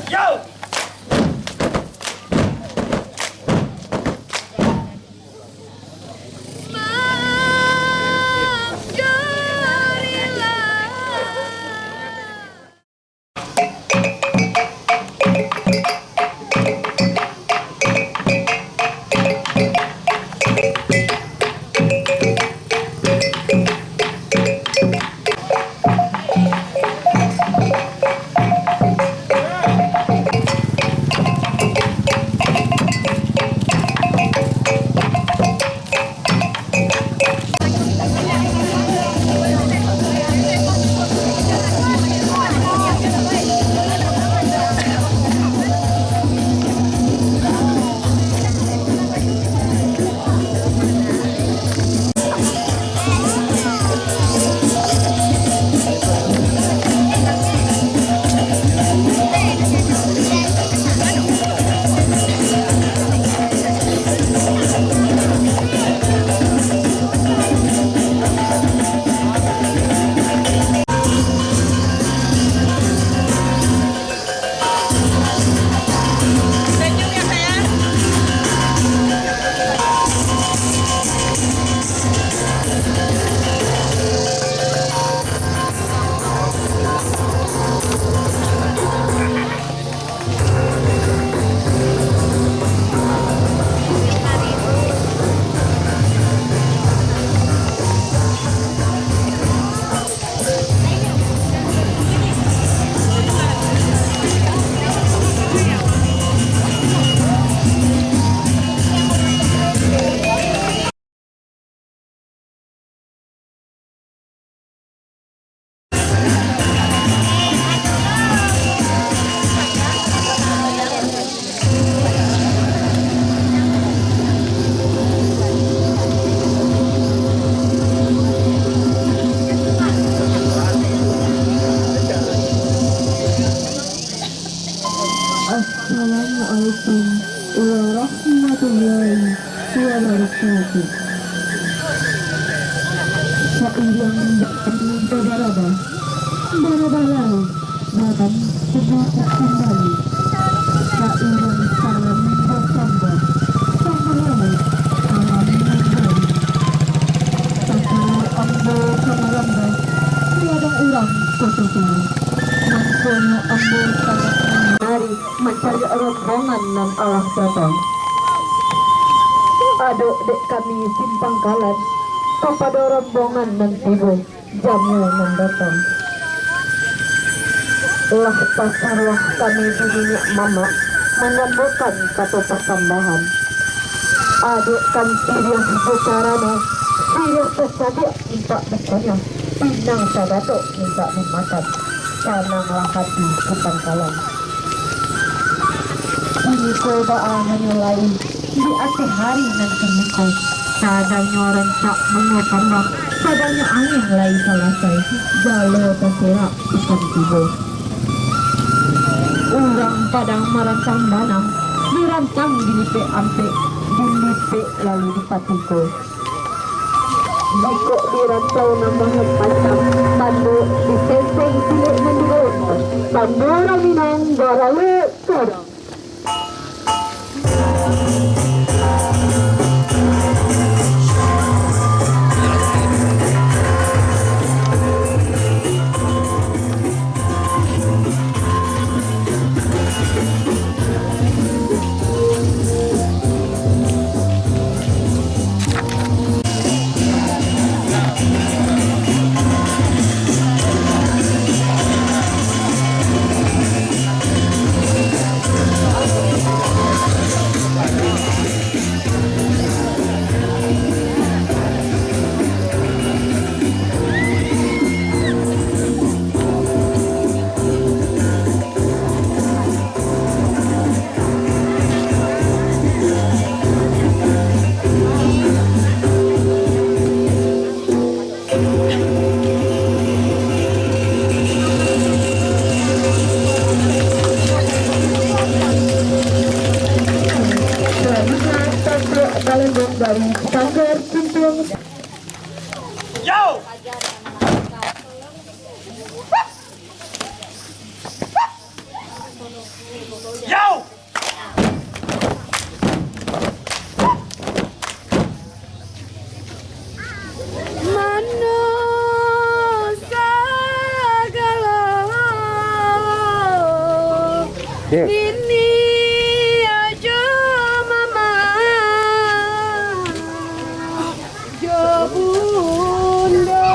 Yo! Assalamualaikum warahmatullahi wabarakatuh. Seiring berada, lalu badan semakin kembali. Seiring salam bersamba, samalamai salam kembali. Samalam ambo samalamba, tiada orang kotor. Mangkono ambo sangat mencari rombongan nan Allah datang. Aduk dek kami simpang kalan kepada rombongan nan tiba jamu nan datang. Lah pasarlah kami di dunia mama menyambutkan kata pertambahan. Aduk kan siriah becarana, siriah sesadia minta bertanya, pinang sadato minta dimakan. Sananglah hati kepangkalan. Ini coba menilai di akhir hari nanti niko. Sadanya rencak mengoparlah, sadanya angin lai selesai. Jalo terserak ikan tiba. Urang padang merancang banang, dirancang dilipe ampe, dilipe lalu dipatiko. Jika dirantau nambahan pacang, tandu diseseng silik menurut, tandu raminang garalu korang. Ini aja mama Jo bunda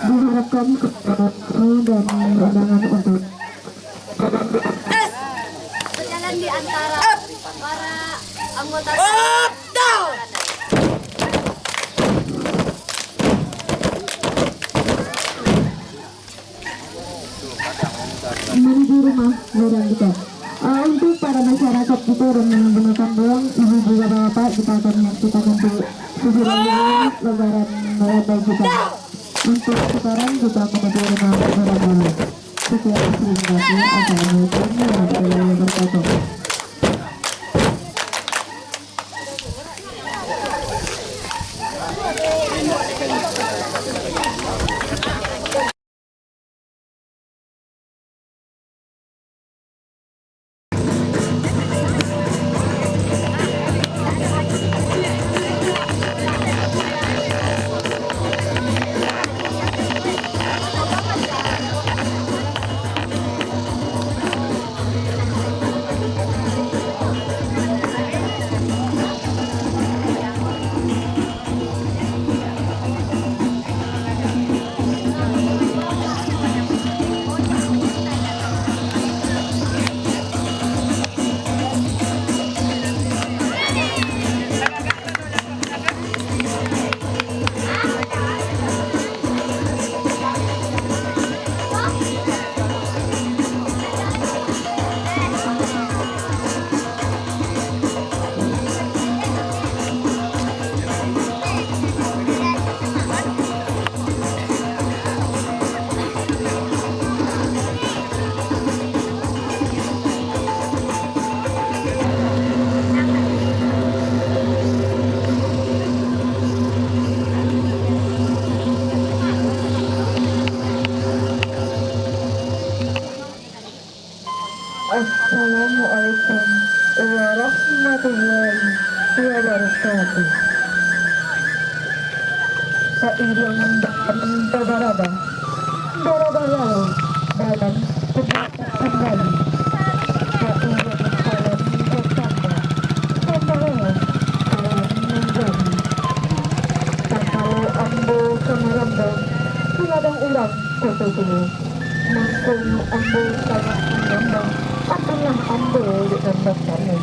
diharapkan kepada dan undangan untuk berjalan di antara para anggota menuju rumah orang kita. Untuk para masyarakat kita yang menggunakan doang, ibu juga bapak kita akan menyaksikan untuk lebaran kita. Untuk sekarang kita menuju rumah orang-orang. Sekian terima kasih. Assalamualaikum warahmatullahi wabarakatuh. Assalamualaikum warahmatullahi wabarakatuh. Seiring dengan berada lalu dalam kegiatan kembali. Seiring dengan bertambah kadang urang koto dulu mangkul ambil kayak menyambang apalah ambil dengan daftarnya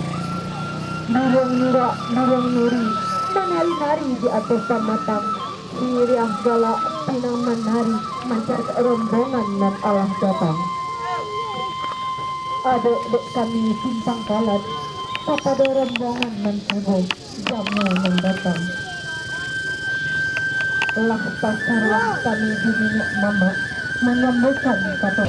narang nuri menari-nari di atas tamatang siriah galak pinang menari mancar rombongan nan Allah datang adek-dek kami simpang kalat pada rombongan nan subuh jamnya nan datang lah pasarlah kami di minyak mama menyambutkan kata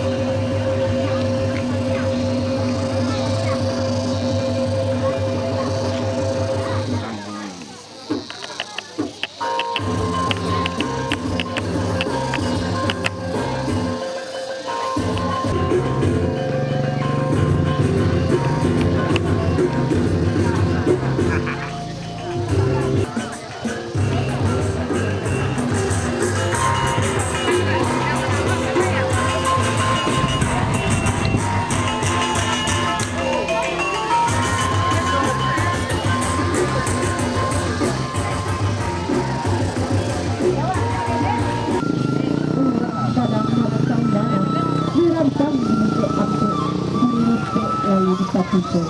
kadang harapkan darah dirampang untuk ampun diripe lalu dikapito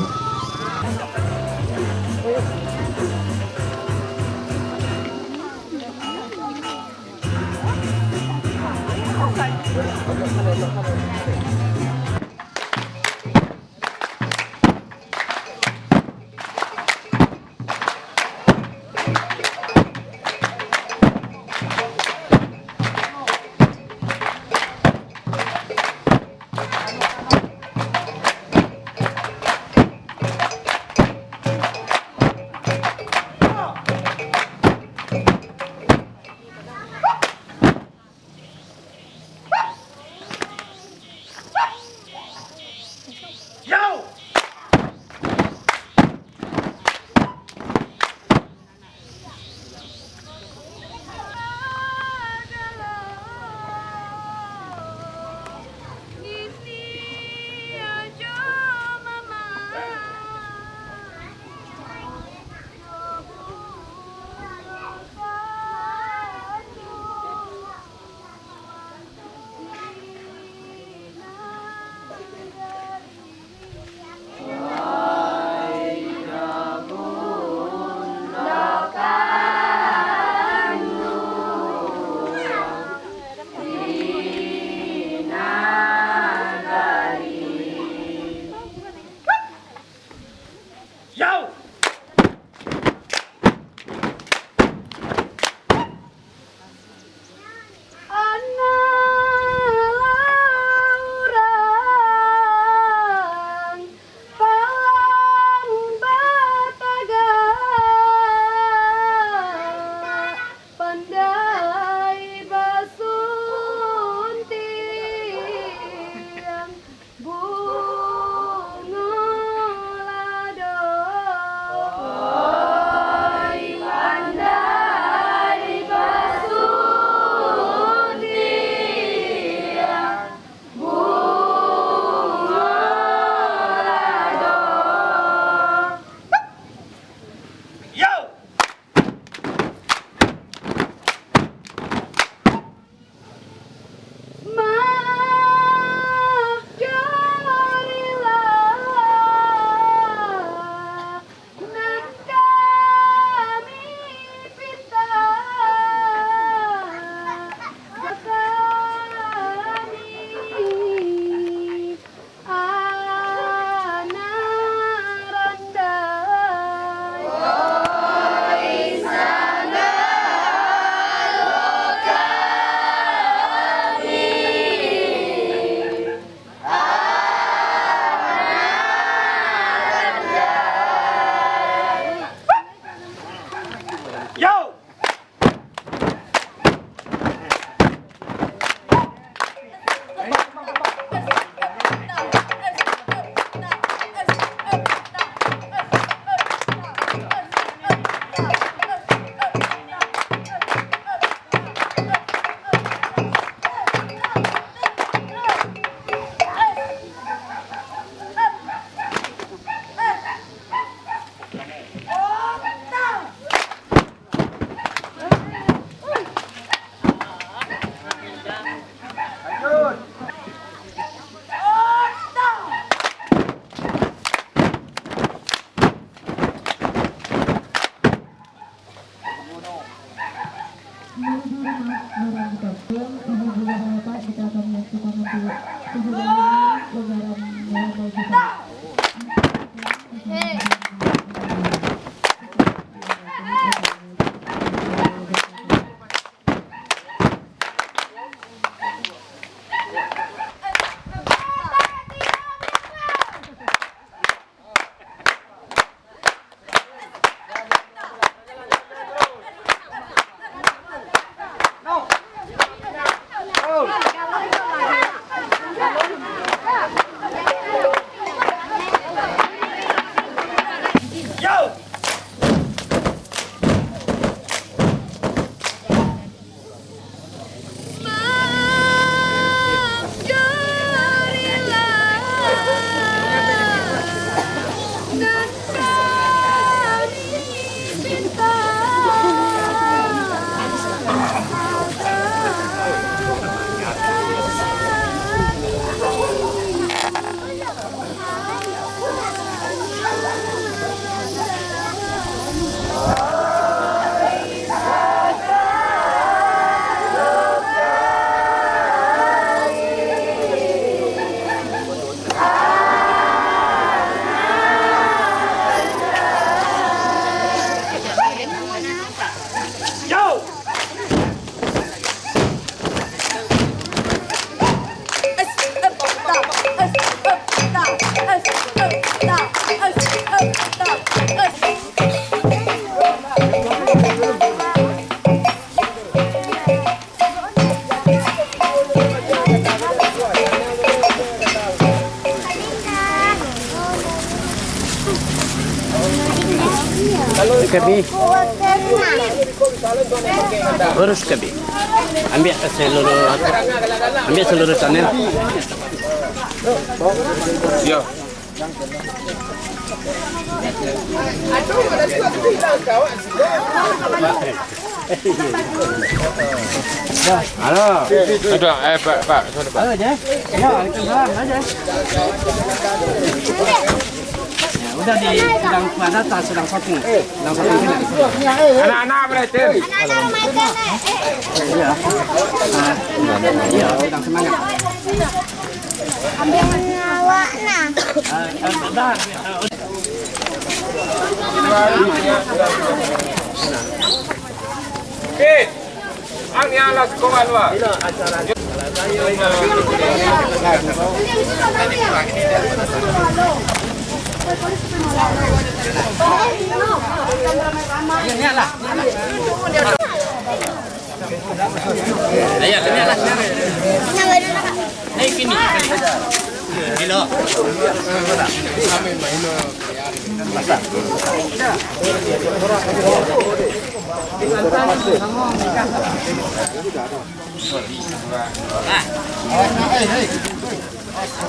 Kabi. Urus kabi. Ambil seluruh channel. Yo. Halo. Sudah, Pak, sudah, Pak. Halo, aja. Ya, Waalaikumsalam aja. Udah di sedang data sedang shopping. Sedang shopping ini. Anak-anak belajar. Iya. Iya, sedang semangat. Ambil awak nah. Oke. Ang alas ko alwa. Ayo, kini lah. Naik ini. Kilo.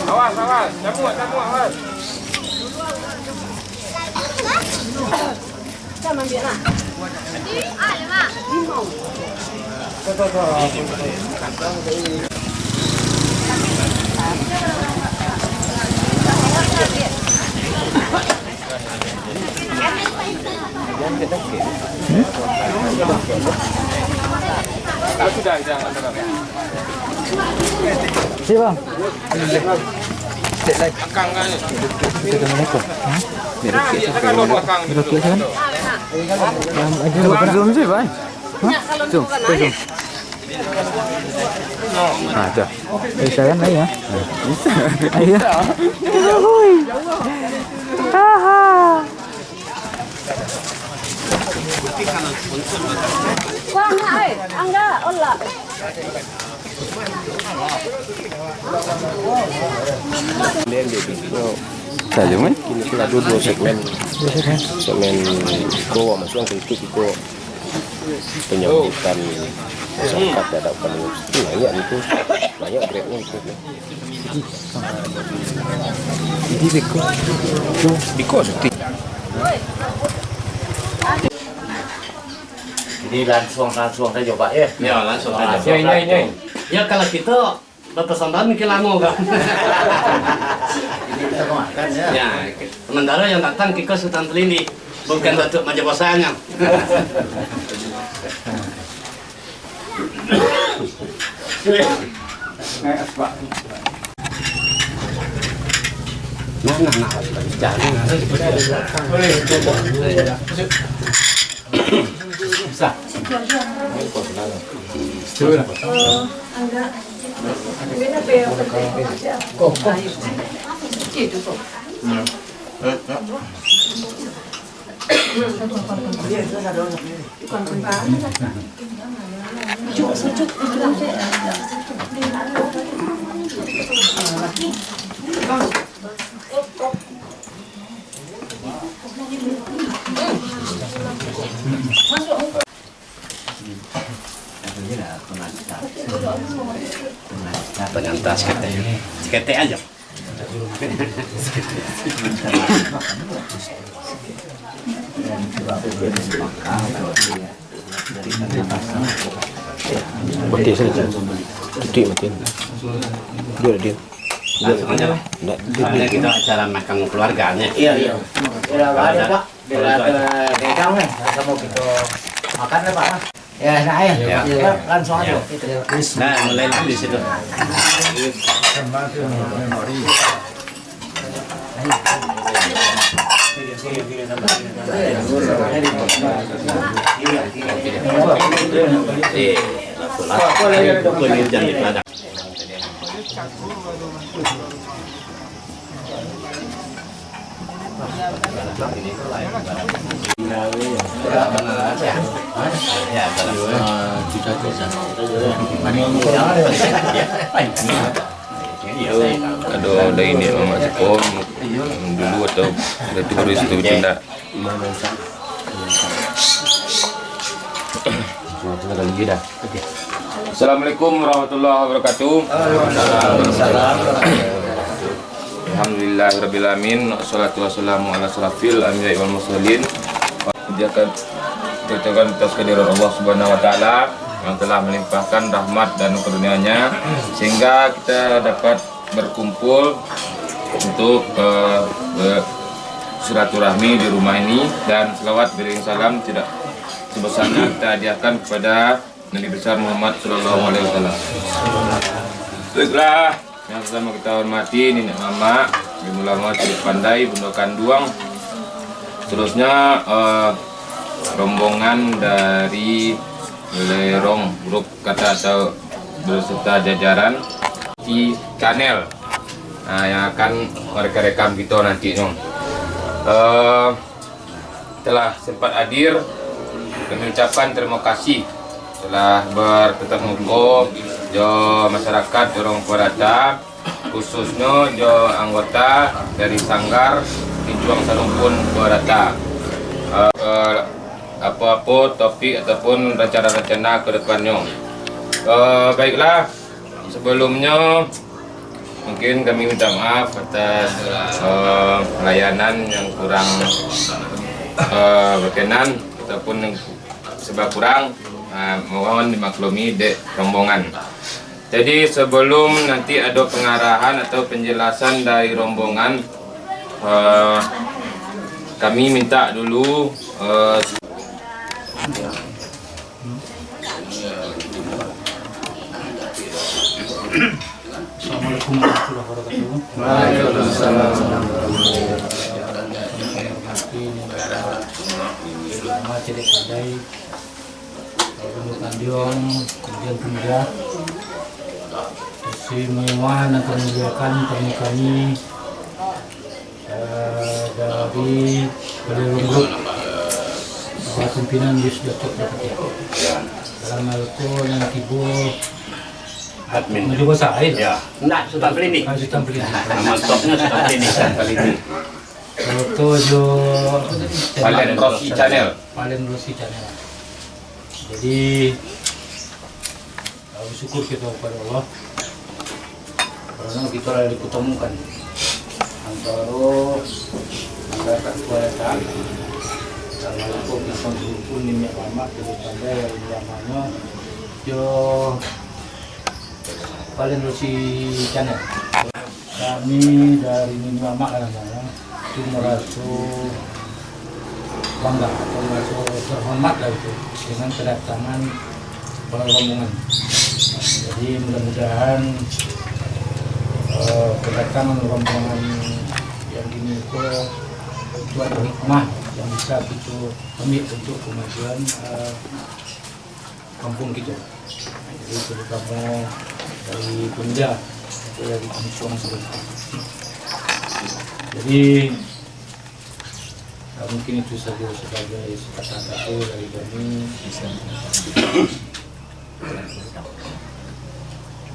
Awas, awas. Camuk, awas. Sudah. Si bang. Belakang kan. Belakang. Zoom sih bang. Zoom. Nah, dah. Bisa kan lagi ya? Ayo. Hui. Haha. Wah, angga, olah. Saja kan? Kini pula dua segmen Goa masuk ke itu penyambutan masyarakat terhadap kami banyak grade-nya itu. Jadi Biko seperti Jadi langsung saja Pak ya. Ya, langsung aja. ini. Ya kalau kita batasan dan mungkin lama kan. Jadi kita makan ya. Ya, sementara yang datang kita Sultan Telindi, bukan Datuk Majapahit. Nah, jangan. Bisa. Penyantas kete aja. Mati saja. Mati. Dia. Kita acara makan keluarganya. Iya. Ada Pak. Dedang nih, mau kita makan ya Pak. Ya, nah ya. Langsung aja. Nah, mulai di situ. Ada ini mama sekolah dulu atau itu baru itu bercanda. Assalamualaikum warahmatullahi wabarakatuh. Alhamdulillahirrabbilalamin. Wassalatu wassalamu ala asrofil anbiya'i wal mursalin. Diakan terutama atas kehadiran Allah Subhanahu wa taala yang telah melimpahkan rahmat dan karunia-Nya sehingga kita dapat berkumpul untuk silaturahmi di rumah ini, dan selawat beriring salam tidak sebesarnya kita hadiahkan kepada Nabi besar Muhammad sallallahu alaihi wasallam. Baiklah, yang pertama kita hormati Nenek Mama, Ibu Lama Cukup Pandai, Bunda Kanduang. Seterusnya rombongan dari Lerong grup kata atau berserta jajaran di channel yang akan mereka rekam kita nanti telah sempat hadir. Kami ucapkan terima kasih telah bertetap muka jo masyarakat Jorong Purata, khususnya jo anggota dari Sanggar Pinjuang Salumpun Purata. Apa-apa topik ataupun rencana-rencana ke depannya. Baiklah, sebelumnya mungkin kami minta maaf atas layanan yang kurang berkenan ataupun yang sebab kurang, mohon dimaklumi dek rombongan. Jadi sebelum nanti ada pengarahan atau penjelasan dari rombongan, kami minta dulu Assalamualaikum warahmatullahi wabarakatuh. Waalaikumsalam. Nama Cedek Pandai, Bunda Kanduang, kemudian Bunda semua yang akan menjalankan kami dari Lerong Group, pimpinan Yus Datuk Dapat. Dalam hal itu yang tiba Admin. mencoba saya. Ya, enggak sudah klinik. Sudah beli. Nama stopnya sudah klinik. Kalau itu jo Palen Rossi Channel. Palen Rossi Channel. Jadi bersyukur kita kepada Allah karena kita telah diketemukan antara keluarga dan walaupun kita pun ini lama dari Pandai yang lamanya jo Palen Rossi Channel. Kami dari Nini Mama kadang-kadang itu merasa bangga atau merasa terhormat lah itu dengan kedatangan para rombongan. Jadi mudah-mudahan kedatangan rombongan yang ini itu ada hikmah yang bisa kita ambil untuk kemajuan kampung kita. Jadi terutama dari Bunda atau dari Pinjuang Salumpun. Jadi mungkin itu saja sebagai kata-kata dari kami.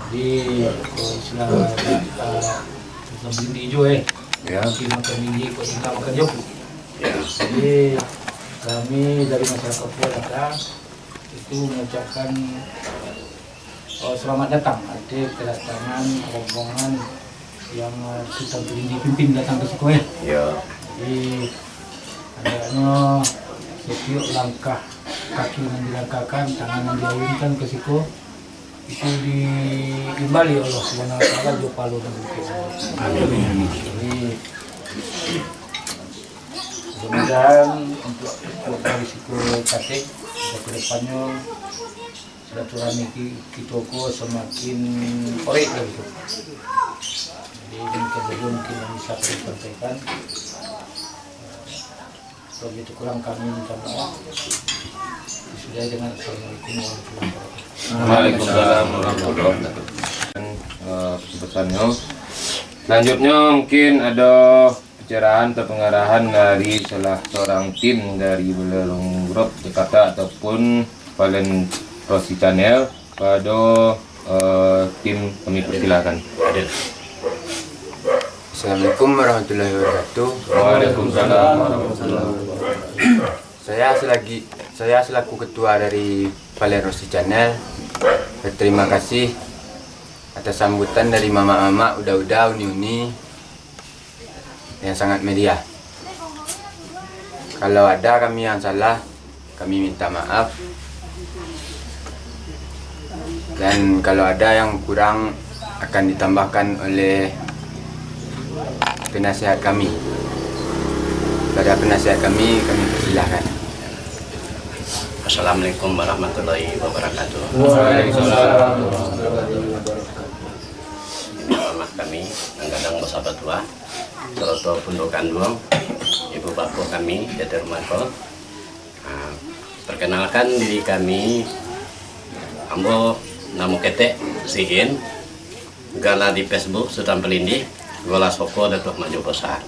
Jadi istilah kita beli hijau mungkin makan biji kok kita makan jauh. Jadi kami dari masyarakat Purwakarta itu mengucapkan selamat datang adik kedatangan rombongan yang kita dipimpin datang ke sekolah. Jadi adanya setiap langkah kaki yang dilangkahkan, tangan yang diayunkan ke siku itu diimbali Allah Subhanahu wa taala jo palu dan amin. Jadi mudah-mudahan untuk dari siku katik ke depannya silaturahmi kita semakin baik lagi. Jadi demikian mungkin yang bisa saya sampaikan. Kalau itu kurang kami minta maaf. Disudahi dengan Assalamualaikum warahmatullahi wabarakatuh. Waalaikumsalam warahmatullahi wabarakatuh. Pesannya. Selanjutnya mungkin ada pencerahan atau pengarahan dari salah seorang tim dari Belerong Group Jakarta ataupun Valen Rossi Channel pada tim kami persilakan. Assalamualaikum warahmatullahi wabarakatuh. Waalaikumsalam warahmatullahi wabarakatuh. Saya selaku ketua dari Valen Rossi Channel berterima kasih atas sambutan dari mama-mama, uda-uda, uni-uni yang sangat media. Kalau ada kami yang salah, kami minta maaf. Dan kalau ada yang kurang akan ditambahkan oleh penasihat kami. Pada penasihat kami persilahkan. Assalamualaikum warahmatullahi wabarakatuh. Waalaikumsalam. Ini hormat kami Anggadang Bersama Tua Seroto Pundokan Duong, ibu bapak kami Jati Rumako. Perkenalkan diri kami, ambo namo kete Siin, gala di Facebook Sultan Pelindi, gola soko Datuk Maju Besar.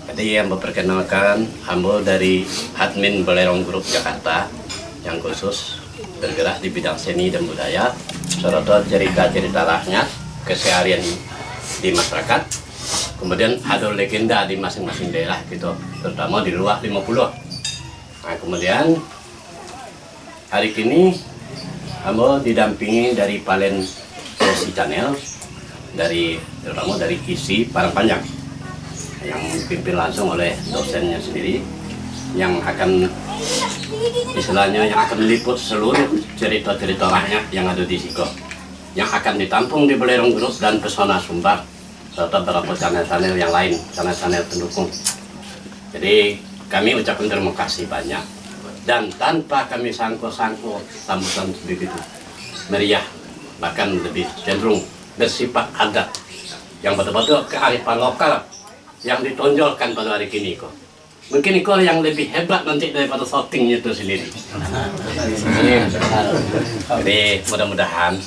Jadi yang memperkenalkan ambo dari admin Belerong Group Jakarta yang khusus bergerak di bidang seni dan budaya, serta cerita-cerita rakyat, keseharian di masyarakat. Kemudian ada legenda di masing-masing daerah gitu, terutama di luar 50. Nah, kemudian hari ini ambo didampingi dari Valen Rossi Channel, terutama dari isi Parang Panjang yang dipimpin langsung oleh dosennya sendiri, yang akan istilahnya yang akan meliput seluruh cerita-cerita rakyat yang ada di Siko, yang akan ditampung di Belerong Group dan Pesona Sumbar serta beberapa channel-channel yang lain, channel-channel pendukung. Jadi kami ucapkan terima kasih banyak, dan tanpa kami sangko-sangko sambutan begitu meriah, bahkan lebih cenderung bersifat adat yang betul-betul kearifan lokal yang ditonjolkan pada hari ini kok. Mungkin itu yang lebih hebat nanti daripada shootingnya itu sendiri. Jadi mudah-mudahan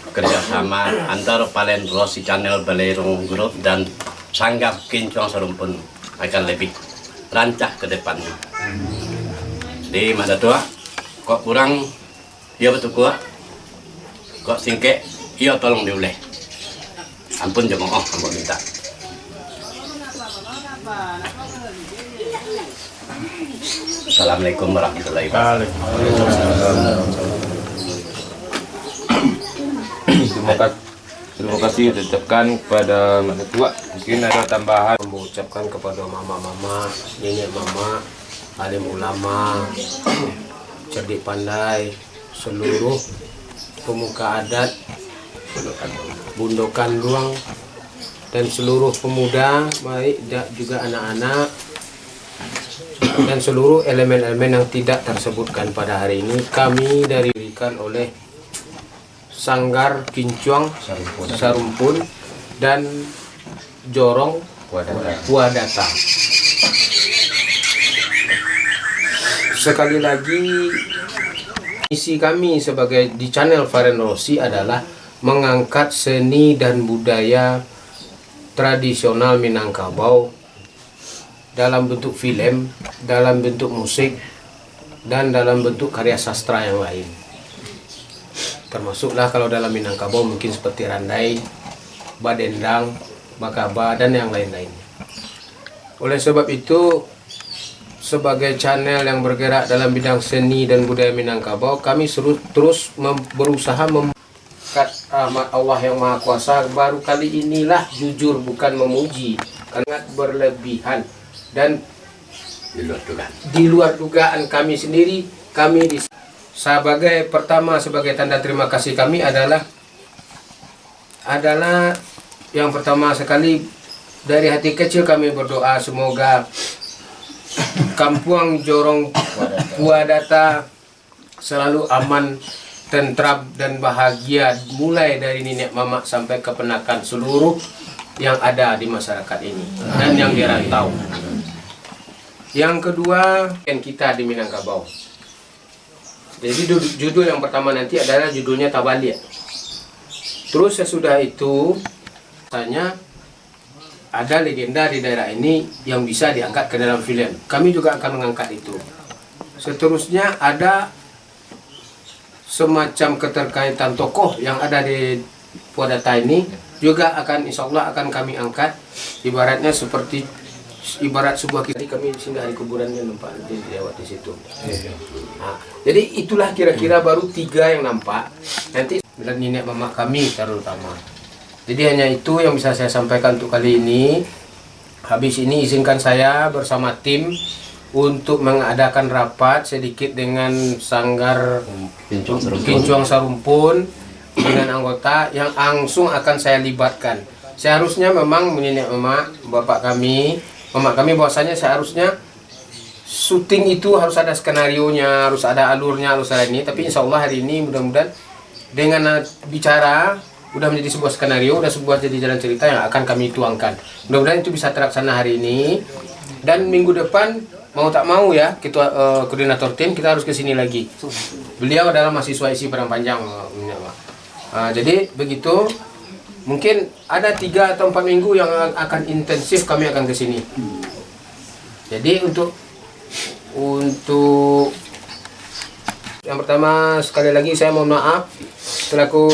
kerjasama antara Valen Rossi Channel Belerong Group dan Sanggar Kincong Serumpun akan lebih rancak ke depannya. Jadi mana tua, kok kurang, iya betul kuat, kok singke, iya tolong diuleh. Ampun jemaah, ampun minta. Assalamualaikum warahmatullahi wabarakatuh. Terima kasih diucapkan kepada Mak Ketua. Mungkin ada tambahan. Mengucapkan kepada mama-mama, nenek mama, alim ulama, cerdik pandai, seluruh pemuka adat, Bundokan Duong, dan seluruh pemuda, baik juga anak-anak, dan seluruh elemen-elemen yang tidak tersebutkan pada hari ini, kami diberikan oleh Sanggar Kincong Serumpun dan Jorong Puadata. Sekali lagi, misi kami sebagai di channel Valen Rossi adalah mengangkat seni dan budaya tradisional Minangkabau dalam bentuk film, dalam bentuk musik, dan dalam bentuk karya sastra yang lain. Termasuklah kalau dalam Minangkabau mungkin seperti Randai, Badendang, Bakaba, dan yang lain-lainnya. Oleh sebab itu, sebagai channel yang bergerak dalam bidang seni dan budaya Minangkabau, kami terus berusaha mengangkat rahmat Allah yang Maha Kuasa. Baru kali inilah jujur, bukan memuji, sangat berlebihan dan di luar dugaan kami sendiri. Kami sebagai tanda terima kasih kami adalah yang pertama sekali, dari hati kecil kami berdoa semoga Kampung Jorong Puadata selalu aman, tentram dan bahagia, mulai dari nenek mama sampai keponakan seluruh yang ada di masyarakat ini dan yang dirantau. Yang kedua, kita di Minangkabau. Jadi judul yang pertama nanti adalah judulnya Tabalia. Terus sesudah itu, tanya ada legenda di daerah ini yang bisa diangkat ke dalam film. Kami juga akan mengangkat itu. Seterusnya ada semacam keterkaitan tokoh yang ada di Puadata ini juga akan, insya Allah akan kami angkat. Ibaratnya seperti sebuah kami singgah di kuburannya, nampak lewat di situ. Nah, jadi itulah kira-kira baru 3 yang nampak. Nanti dan nenek mama kami terutama. Jadi hanya itu yang bisa saya sampaikan untuk kali ini. Habis ini izinkan saya bersama tim untuk mengadakan rapat sedikit dengan Sanggar Kincung Sarumpun dengan anggota yang langsung akan saya libatkan. Seharusnya memang nenek mama, bapak kami, mama kami bahwasanya seharusnya syuting itu harus ada skenarionya, harus ada alurnya, harus ada ini. Tapi insya Allah hari ini mudah-mudahan dengan bicara udah menjadi sebuah skenario, udah sebuah jadi jalan cerita yang akan kami tuangkan. Mudah-mudahan itu bisa terlaksana hari ini, dan minggu depan mau tak mau ya ketua koordinator tim kita harus ke sini lagi. Beliau adalah mahasiswa isi Padang Panjang. Jadi begitu, mungkin ada 3 atau 4 minggu yang akan intensif kami akan ke sini. Jadi untuk yang pertama sekali lagi saya mohon maaf selaku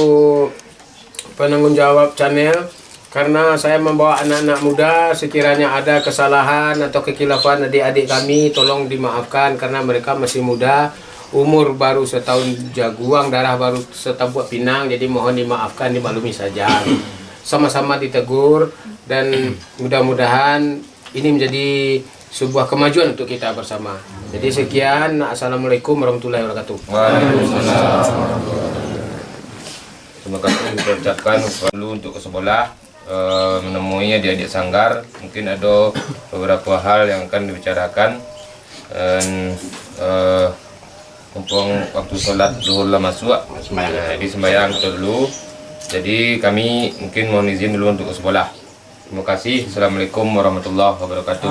penanggung jawab channel, karena saya membawa anak-anak muda, sekiranya ada kesalahan atau kekilafan adik-adik kami tolong dimaafkan karena mereka masih muda, umur baru setahun jaguang, darah baru setabuak pinang, jadi mohon dimaafkan, dimaklumi saja. Sama-sama ditegur dan mudah-mudahan ini menjadi sebuah kemajuan untuk kita bersama. Jadi sekian, assalamualaikum warahmatullahi wabarakatuh. Terima kasih kita ucapkan perlu untuk ke sekolah menemui adik-adik Sanggar. Mungkin ada beberapa hal yang akan dibicarakan, dan mumpung waktu sholat zuhur lah masuk, jadi sembahyang dulu. Jadi kami mungkin mohon izin dulu untuk ke sekolah. Terima kasih. Assalamualaikum warahmatullahi wabarakatuh.